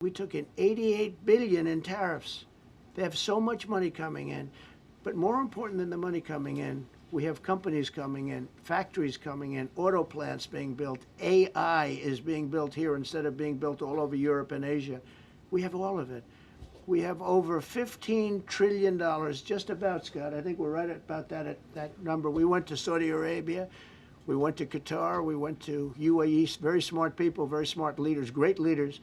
We took in $88 billion in tariffs. They have so much money coming in. But more important than the money coming in, we have companies coming in, factories coming in, auto plants being built. AI is being built here instead of being built all over Europe and Asia. We have all of it. We have over $15 trillion, just about, Scott. I think we're right about that number. We went to Saudi Arabia. We went to Qatar. We went to UAE. Very smart people, very smart leaders, great leaders.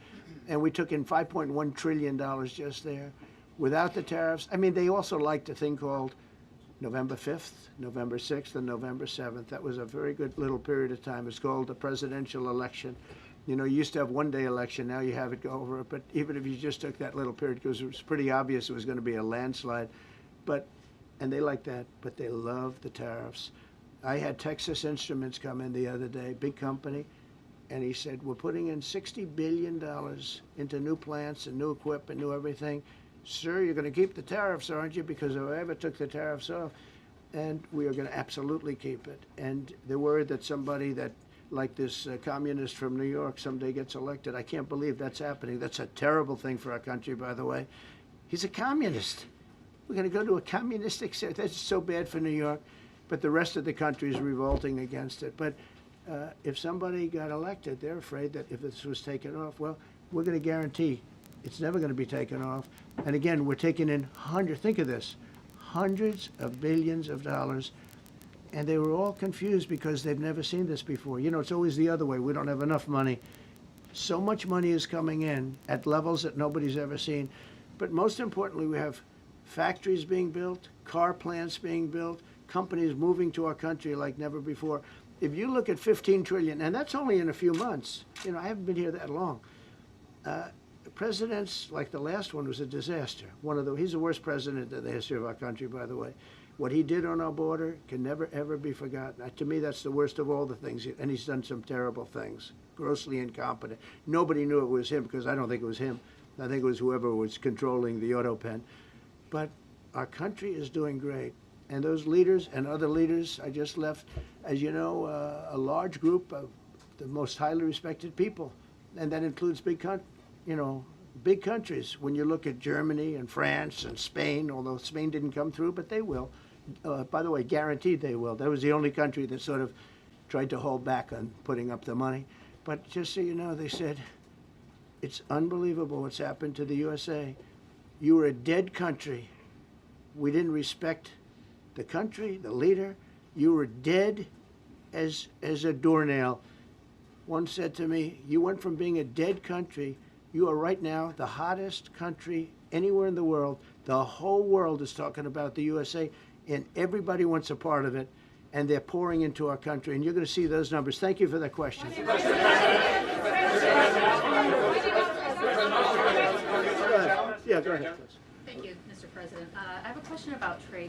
And we took in $5.1 trillion just there. Without the tariffs, I mean, they also liked a thing called November 5th, November 6th, and November 7th. That was a very good little period of time. It's called the presidential election. You know, you used to have one-day election. Now you have it go over it. But even if you just took that little period, because it was pretty obvious it was going to be a landslide. And they like that, but they love the tariffs. I had Texas Instruments come in the other day, big company, and he said, we're putting in $60 billion into new plants and new equipment, new everything. Sir, you're going to keep the tariffs, aren't you? Because if I ever took the tariffs off, and we are going to absolutely keep it. And they're worried that somebody that, like this communist from New York, someday gets elected. I can't believe that's happening. That's a terrible thing for our country, by the way. He's a communist. We're going to go to a communistic state. That's so bad for New York. But the rest of the country is revolting against it. But if somebody got elected, they're afraid that if this was taken off, well, we're going to guarantee it's never going to be taken off. And again, we're taking in think of this, hundreds of billions of dollars. And they were all confused because they've never seen this before. You know, it's always the other way. We don't have enough money. So much money is coming in at levels that nobody's ever seen. But most importantly, we have factories being built, car plants being built, companies moving to our country like never before. If you look at 15 trillion, and that's only in a few months. You know, I haven't been here that long. Presidents, like the last one, was a disaster. He's the worst president in the history of our country, by the way. What he did on our border can never, ever be forgotten. To me, that's the worst of all the things. And he's done some terrible things, grossly incompetent. Nobody knew it was him, because I don't think it was him. I think it was whoever was controlling the auto pen. But our country is doing great. And those leaders and other leaders, I just left, as you know, a large group of the most highly respected people. And that includes big countries. When you look at Germany and France and Spain, although Spain didn't come through, but they will. By the way, guaranteed they will. That was the only country that sort of tried to hold back on putting up the money. But just so you know, they said, it's unbelievable what's happened to the USA. You were a dead country. We didn't respect the country, the leader. You were dead as a doornail. One said to me, you went from being a dead country, you are right now the hottest country anywhere in the world. The whole world is talking about the USA, and everybody wants a part of it, and they're pouring into our country, and you're going to see those numbers. Thank you for that question. Yeah, go ahead. Thank you, Mr. President. I have a question about trade